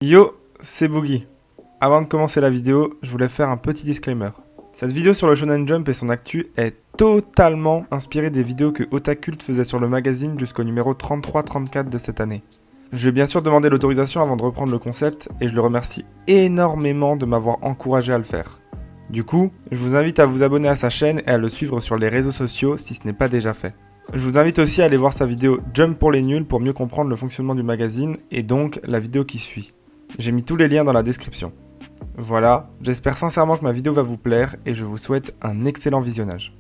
Yo, c'est Boogie. Avant de commencer la vidéo, je voulais faire un petit disclaimer. Cette vidéo sur le Shonen Jump et son actu est totalement inspirée des vidéos que Otakult faisait sur le magazine jusqu'au numéro 33-34 de cette année. Je vais bien sûr demander l'autorisation avant de reprendre le concept et je le remercie énormément de m'avoir encouragé à le faire. Du coup, je vous invite à vous abonner à sa chaîne et à le suivre sur les réseaux sociaux si ce n'est pas déjà fait. Je vous invite aussi à aller voir sa vidéo Jump pour les nuls pour mieux comprendre le fonctionnement du magazine et donc la vidéo qui suit. J'ai mis tous les liens dans la description. Voilà, j'espère sincèrement que ma vidéo va vous plaire et je vous souhaite un excellent visionnage.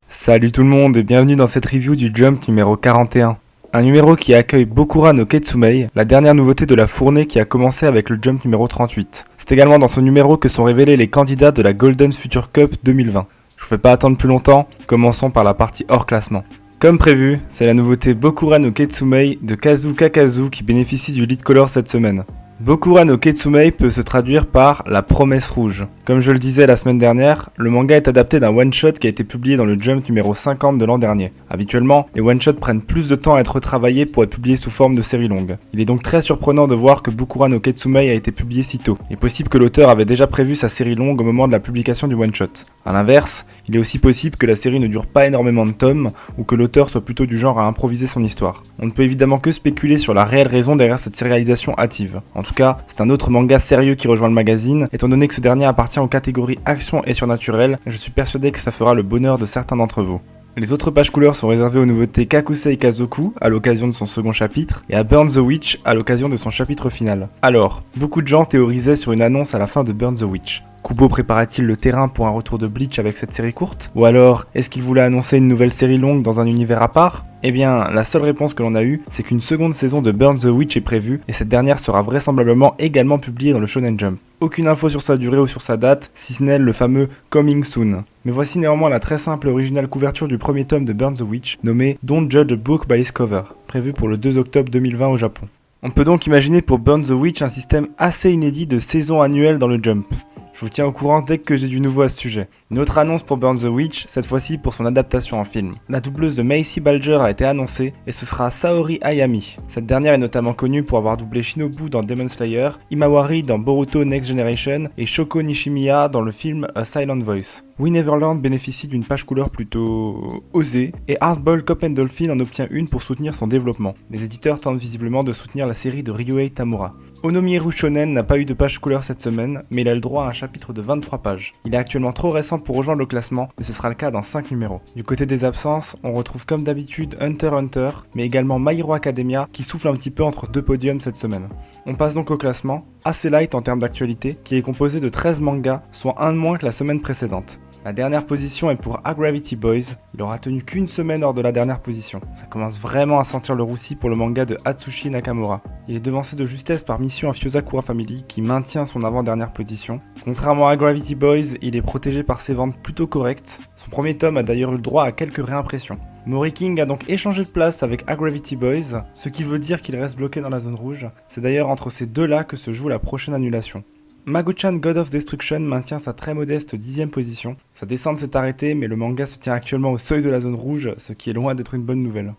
Salut tout le monde et bienvenue dans cette review du Jump numéro 41. Un numéro qui accueille Bokura no Ketsumei, la dernière nouveauté de la fournée qui a commencé avec le Jump numéro 38. C'est également dans ce numéro que sont révélés les candidats de la Golden Future Cup 2020. Je vous fais pas attendre plus longtemps, commençons par la partie hors classement. Comme prévu, c'est la nouveauté Bokura no Ketsumei de Kazu Kakazu qui bénéficie du lead color cette semaine. Bokura no Ketsumei peut se traduire par la promesse rouge. Comme je le disais la semaine dernière, le manga est adapté d'un one-shot qui a été publié dans le Jump numéro 50 de l'an dernier. Habituellement, les one-shots prennent plus de temps à être retravaillés pour être publiés sous forme de série longue. Il est donc très surprenant de voir que Bokura no Ketsumei a été publié si tôt. Il est possible que l'auteur avait déjà prévu sa série longue au moment de la publication du one-shot. A l'inverse, il est aussi possible que la série ne dure pas énormément de tomes ou que l'auteur soit plutôt du genre à improviser son histoire. On ne peut évidemment que spéculer sur la réelle raison derrière cette sérialisation hâtive. En tout cas, c'est un autre manga sérieux qui rejoint le magazine, étant donné que ce dernier appartient aux catégories action et surnaturel, et je suis persuadé que ça fera le bonheur de certains d'entre vous. Les autres pages couleurs sont réservées aux nouveautés Kakusei Kazoku à l'occasion de son second chapitre et à Burn the Witch à l'occasion de son chapitre final. Alors, beaucoup de gens théorisaient sur une annonce à la fin de Burn the Witch. Kubo prépara-t-il le terrain pour un retour de Bleach avec cette série courte? Ou alors, est-ce qu'il voulait annoncer une nouvelle série longue dans un univers à part? Eh bien, la seule réponse que l'on a eue, c'est qu'une seconde saison de Burn the Witch est prévue, et cette dernière sera vraisemblablement également publiée dans le Shonen Jump. Aucune info sur sa durée ou sur sa date, si ce n'est le fameux Coming Soon. Mais voici néanmoins la très simple et originale couverture du premier tome de Burn the Witch, nommé Don't Judge a Book by its Cover, prévu pour le 2 octobre 2020 au Japon. On peut donc imaginer pour Burn the Witch un système assez inédit de saison annuelle dans le Jump. Je vous tiens au courant dès que j'ai du nouveau à ce sujet. Une autre annonce pour Burn the Witch, cette fois-ci pour son adaptation en film. La doubleuse de Macy Balger a été annoncée et ce sera Saori Hayami. Cette dernière est notamment connue pour avoir doublé Shinobu dans Demon Slayer, Imawari dans Boruto Next Generation et Shoko Nishimiya dans le film A Silent Voice. We Neverland bénéficie d'une page couleur plutôt osée et Hardball Cop and Dolphin en obtient une pour soutenir son développement. Les éditeurs tentent visiblement de soutenir la série de Ryuhei Tamura. Onomieru Shonen n'a pas eu de page couleur cette semaine, mais il a le droit à un chapitre de 23 pages. Il est actuellement trop récent pour rejoindre le classement, mais ce sera le cas dans 5 numéros. Du côté des absences, on retrouve comme d'habitude Hunter x Hunter, mais également My Hero Academia qui souffle un petit peu entre deux podiums cette semaine. On passe donc au classement, assez light en termes d'actualité, qui est composé de 13 mangas, soit un de moins que la semaine précédente. La dernière position est pour A Gravity Boys, il aura tenu qu'une semaine hors de la dernière position. Ça commence vraiment à sentir le roussi pour le manga de Atsushi Nakamura. Il est devancé de justesse par Mission of Yozakura Family qui maintient son avant-dernière position. Contrairement à Gravity Boys, il est protégé par ses ventes plutôt correctes. Son premier tome a d'ailleurs eu le droit à quelques réimpressions. Mori King a donc échangé de place avec A Gravity Boys, ce qui veut dire qu'il reste bloqué dans la zone rouge. C'est d'ailleurs entre ces deux-là que se joue la prochaine annulation. Mago-chan God of Destruction maintient sa très modeste 10ème position. Sa descente s'est arrêtée, mais le manga se tient actuellement au seuil de la zone rouge, ce qui est loin d'être une bonne nouvelle.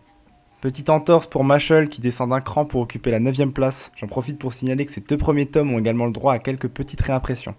Petite entorse pour Mashle qui descend d'un cran pour occuper la 9ème place. J'en profite pour signaler que ces deux premiers tomes ont également le droit à quelques petites réimpressions.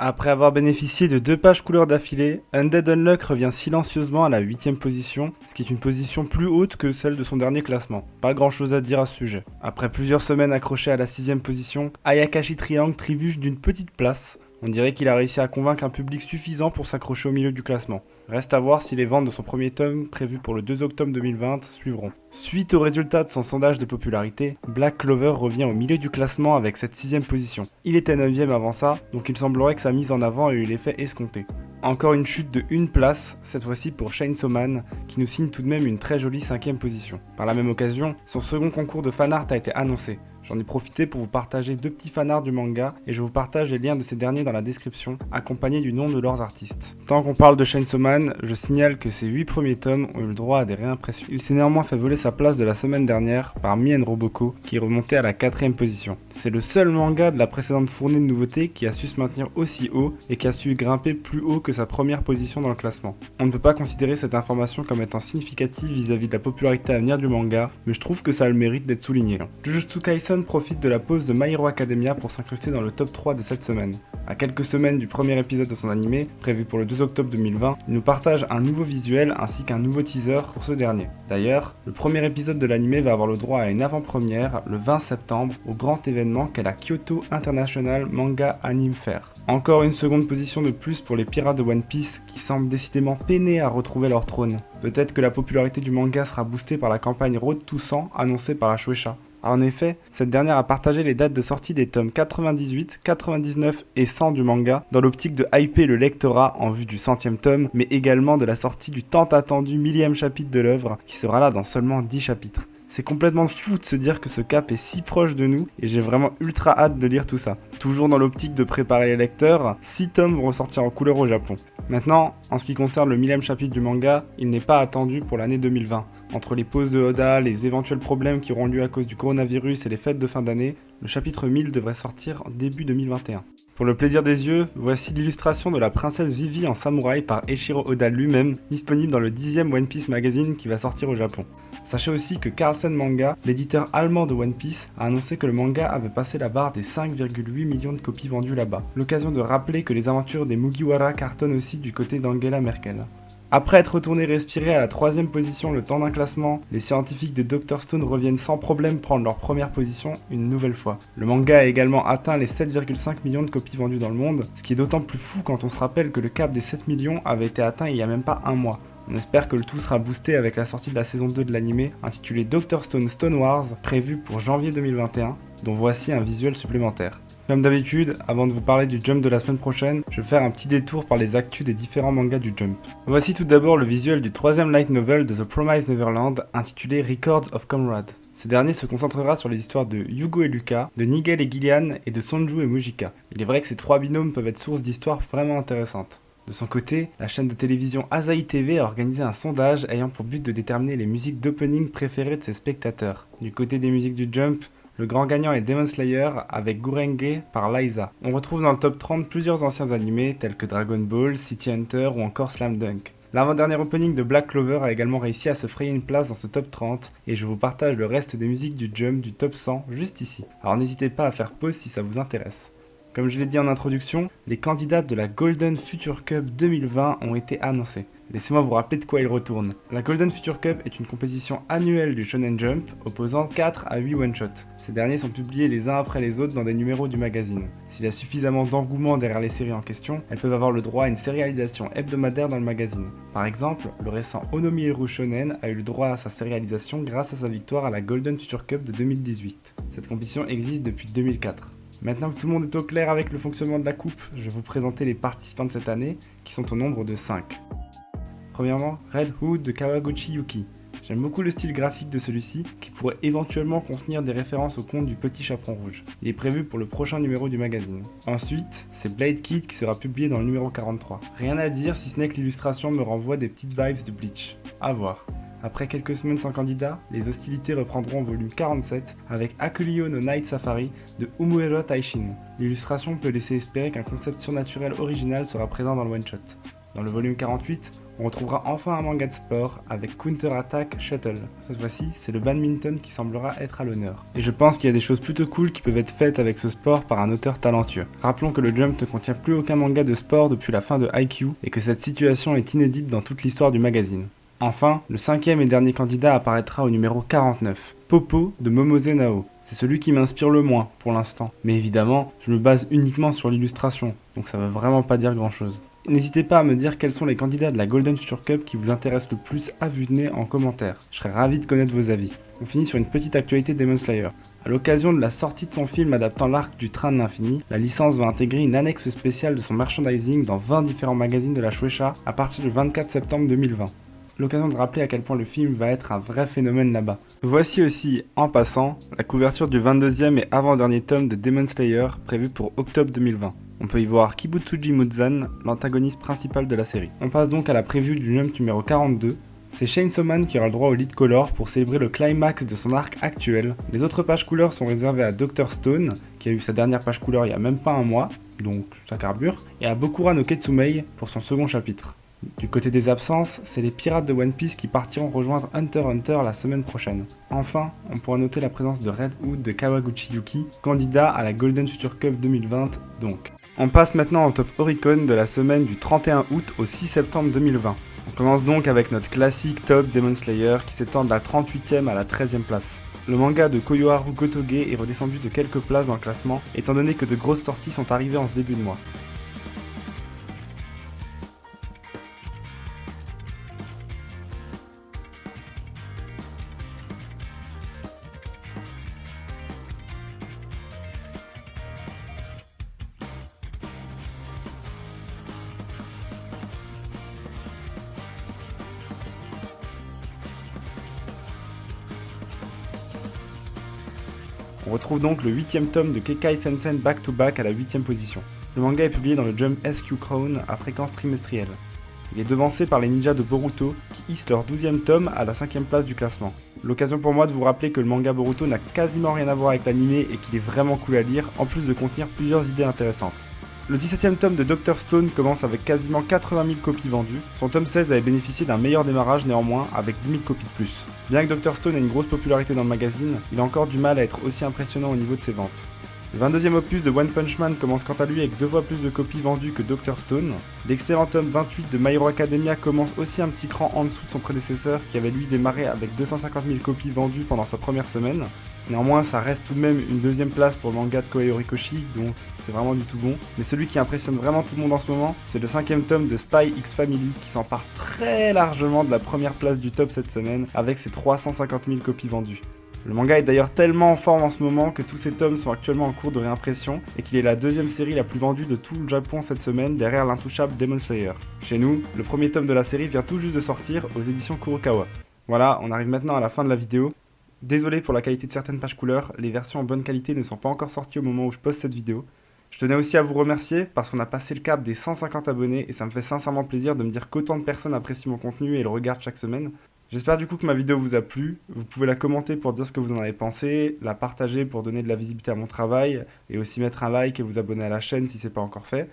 Après avoir bénéficié de 2 pages couleurs d'affilée, Undead Unluck revient silencieusement à la 8ème position, ce qui est une position plus haute que celle de son dernier classement. Pas grand chose à dire à ce sujet. Après plusieurs semaines accrochées à la 6ème position, Ayakashi Triangle trébuche d'une petite place. On dirait qu'il a réussi à convaincre un public suffisant pour s'accrocher au milieu du classement. Reste à voir si les ventes de son premier tome, prévues pour le 2 octobre 2020, suivront. Suite aux résultats de son sondage de popularité, Black Clover revient au milieu du classement avec cette 6ème position. Il était 9ème avant ça, donc il semblerait que sa mise en avant ait eu l'effet escompté. Encore une chute de une place, cette fois-ci pour Chainsaw Man, qui nous signe tout de même une très jolie 5ème position. Par la même occasion, son second concours de fanart a été annoncé. J'en ai profité pour vous partager 2 petits fanarts du manga et je vous partage les liens de ces derniers dans la description, accompagnés du nom de leurs artistes. Tant qu'on parle de Chainsaw Man, je signale que ces 8 premiers tomes ont eu le droit à des réimpressions. Il s'est néanmoins fait voler sa place de la semaine dernière par Mien Roboko, qui est remonté à la 4ème position. C'est le seul manga de la précédente fournée de nouveautés qui a su se maintenir aussi haut et qui a su grimper plus haut que sa première position dans le classement. On ne peut pas considérer cette information comme étant significative vis-à-vis de la popularité à venir du manga, mais je trouve que ça a le mérite d'être souligné. Jujutsu Kaisen profite de la pause de My Hero Academia pour s'incruster dans le top 3 de cette semaine. À quelques semaines du premier épisode de son animé, prévu pour le 2 octobre 2020, il nous partage un nouveau visuel ainsi qu'un nouveau teaser pour ce dernier. D'ailleurs, le premier épisode de l'animé va avoir le droit à une avant-première le 20 septembre au grand événement qu'est la Kyoto International Manga Anime Fair. Encore une seconde position de plus pour les pirates de One Piece qui semblent décidément peinés à retrouver leur trône. Peut-être que la popularité du manga sera boostée par la campagne Road to 100 annoncée par la Shueisha. En effet, cette dernière a partagé les dates de sortie des tomes 98, 99 et 100 du manga dans l'optique de hyper le lectorat en vue du 100e tome, mais également de la sortie du tant attendu 1000e chapitre de l'œuvre qui sera là dans seulement 10 chapitres. C'est complètement fou de se dire que ce cap est si proche de nous et j'ai vraiment ultra hâte de lire tout ça. Toujours dans l'optique de préparer les lecteurs, 6 tomes vont ressortir en couleur au Japon. Maintenant, en ce qui concerne le 1000e chapitre du manga, il n'est pas attendu pour l'année 2020. Entre les pauses de Oda, les éventuels problèmes qui auront lieu à cause du coronavirus et les fêtes de fin d'année, le chapitre 1000 devrait sortir en début 2021. Pour le plaisir des yeux, voici l'illustration de la princesse Vivi en samouraï par Eiichiro Oda lui-même, disponible dans le 10e One Piece magazine qui va sortir au Japon. Sachez aussi que Carlsen Manga, l'éditeur allemand de One Piece, a annoncé que le manga avait passé la barre des 5,8 millions de copies vendues là-bas. L'occasion de rappeler que les aventures des Mugiwara cartonnent aussi du côté d'Angela Merkel. Après être retourné respirer à la 3ème position le temps d'un classement, les scientifiques de Dr Stone reviennent sans problème prendre leur première position une nouvelle fois. Le manga a également atteint les 7,5 millions de copies vendues dans le monde, ce qui est d'autant plus fou quand on se rappelle que le cap des 7 millions avait été atteint il y a même pas un mois. On espère que le tout sera boosté avec la sortie de la saison 2 de l'anime intitulée Dr Stone Stone Wars, prévue pour janvier 2021, dont voici un visuel supplémentaire. Comme d'habitude, avant de vous parler du Jump de la semaine prochaine, je vais faire un petit détour par les actus des différents mangas du Jump. Voici tout d'abord le visuel du 3ème light novel de The Promised Neverland, intitulé Records of Comrade. Ce dernier se concentrera sur les histoires de Yugo et Luca, de Nigel et Gillian et de Sonju et Mujika. Il est vrai que ces 3 binômes peuvent être source d'histoires vraiment intéressantes. De son côté, la chaîne de télévision Asahi TV a organisé un sondage ayant pour but de déterminer les musiques d'opening préférées de ses spectateurs. Du côté des musiques du Jump, le grand gagnant est Demon Slayer avec Gurenge par Liza. On retrouve dans le top 30 plusieurs anciens animés tels que Dragon Ball, City Hunter ou encore Slam Dunk. L'avant-dernier opening de Black Clover a également réussi à se frayer une place dans ce top 30 et je vous partage le reste des musiques du Jump du top 100 juste ici. Alors n'hésitez pas à faire pause si ça vous intéresse. Comme je l'ai dit en introduction, les candidats de la Golden Future Cup 2020 ont été annoncés. Laissez-moi vous rappeler de quoi ils retournent. La Golden Future Cup est une compétition annuelle du Shonen Jump opposant 4 à 8 one-shots. Ces derniers sont publiés les uns après les autres dans des numéros du magazine. S'il y a suffisamment d'engouement derrière les séries en question, elles peuvent avoir le droit à une sérialisation hebdomadaire dans le magazine. Par exemple, le récent Onomieru Shonen a eu le droit à sa sérialisation grâce à sa victoire à la Golden Future Cup de 2018. Cette compétition existe depuis 2004. Maintenant que tout le monde est au clair avec le fonctionnement de la coupe, je vais vous présenter les participants de cette année, qui sont au nombre de 5. Premièrement, Red Hood de Kawaguchi Yuki. J'aime beaucoup le style graphique de celui-ci, qui pourrait éventuellement contenir des références au conte du Petit Chaperon Rouge. Il est prévu pour le prochain numéro du magazine. Ensuite, c'est Blade Kid qui sera publié dans le numéro 43. Rien à dire si ce n'est que l'illustration me renvoie des petites vibes de Bleach. À voir. Après quelques semaines sans candidat, les hostilités reprendront au volume 47 avec Akulio no Night Safari de Umuero Taishin. L'illustration peut laisser espérer qu'un concept surnaturel original sera présent dans le one-shot. Dans le volume 48, on retrouvera enfin un manga de sport avec Counter Attack Shuttle. Cette fois-ci, c'est le badminton qui semblera être à l'honneur. Et je pense qu'il y a des choses plutôt cool qui peuvent être faites avec ce sport par un auteur talentueux. Rappelons que le Jump ne contient plus aucun manga de sport depuis la fin de Haikyuu et que cette situation est inédite dans toute l'histoire du magazine. Enfin, le 5e et dernier candidat apparaîtra au numéro 49, Popo de Momose Nao. C'est celui qui m'inspire le moins pour l'instant. Mais évidemment, je me base uniquement sur l'illustration, donc ça veut vraiment pas dire grand chose. N'hésitez pas à me dire quels sont les candidats de la Golden Future Cup qui vous intéressent le plus à vue de nez en commentaire. Je serais ravi de connaître vos avis. On finit sur une petite actualité Demon Slayer. À l'occasion de la sortie de son film adaptant l'arc du Train de l'Infini, la licence va intégrer une annexe spéciale de son merchandising dans 20 différents magazines de la Shueisha à partir du 24 septembre 2020. l'occasion de rappeler à quel point le film va être un vrai phénomène là-bas. Voici aussi, en passant, la couverture du 22e et avant-dernier tome de Demon Slayer prévu pour octobre 2020. On peut y voir Kibutsuji Muzan, l'antagoniste principal de la série. On passe donc à la preview du jump numéro 42. C'est Chainsaw Man qui aura le droit au lead color pour célébrer le climax de son arc actuel. Les autres pages couleurs sont réservées à Dr. Stone, qui a eu sa dernière page couleur il y a même pas un mois, donc ça carbure, et à Bokura no Ketsumei pour son second chapitre. Du côté des absences, c'est les pirates de One Piece qui partiront rejoindre Hunter x Hunter la semaine prochaine. Enfin, on pourra noter la présence de Red Hood de Kawaguchi Yuki, candidat à la Golden Future Cup 2020 donc. On passe maintenant au top Oricon de la semaine du 31 août au 6 septembre 2020. On commence donc avec notre classique top Demon Slayer qui s'étend de la 38e à la 13e place. Le manga de Koyoharu Gotoge est redescendu de quelques places dans le classement, étant donné que de grosses sorties sont arrivées en ce début de mois. On retrouve donc le 8ème tome de Kekai Sensen Back to Back à la 8ème position. Le manga est publié dans le Jump SQ Crown à fréquence trimestrielle. Il est devancé par les ninjas de Boruto qui hissent leur 12ème tome à la 5ème place du classement. L'occasion pour moi de vous rappeler que le manga Boruto n'a quasiment rien à voir avec l'animé et qu'il est vraiment cool à lire, en plus de contenir plusieurs idées intéressantes. Le 17ème tome de Dr. Stone commence avec quasiment 80 000 copies vendues. Son tome 16 avait bénéficié d'un meilleur démarrage néanmoins, avec 10 000 copies de plus. Bien que Dr. Stone ait une grosse popularité dans le magazine, il a encore du mal à être aussi impressionnant au niveau de ses ventes. Le 22e opus de One Punch Man commence quant à lui avec 2 fois plus de copies vendues que Dr. Stone. L'excellent tome 28 de My Hero Academia commence aussi un petit cran en dessous de son prédécesseur qui avait lui démarré avec 250 000 copies vendues pendant sa première semaine. Néanmoins, ça reste tout de même une 2ème place pour le manga de Kohei Horikoshi, donc c'est vraiment du tout bon. Mais celui qui impressionne vraiment tout le monde en ce moment, c'est le 5ème tome de Spy X Family qui s'empare très largement de la première place du top cette semaine avec ses 350 000 copies vendues. Le manga est d'ailleurs tellement en forme en ce moment que tous ces tomes sont actuellement en cours de réimpression et qu'il est la 2ème série la plus vendue de tout le Japon cette semaine derrière l'intouchable Demon Slayer. Chez nous, le premier tome de la série vient tout juste de sortir aux éditions Kurokawa. Voilà, on arrive maintenant à la fin de la vidéo. Désolé pour la qualité de certaines pages couleurs, les versions en bonne qualité ne sont pas encore sorties au moment où je poste cette vidéo. Je tenais aussi à vous remercier parce qu'on a passé le cap des 150 abonnés et ça me fait sincèrement plaisir de me dire qu'autant de personnes apprécient mon contenu et le regardent chaque semaine. J'espère du coup que ma vidéo vous a plu, vous pouvez la commenter pour dire ce que vous en avez pensé, la partager pour donner de la visibilité à mon travail, et aussi mettre un like et vous abonner à la chaîne si c'est pas encore fait.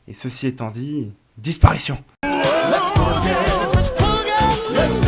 Et ceci étant dit, disparition! Let's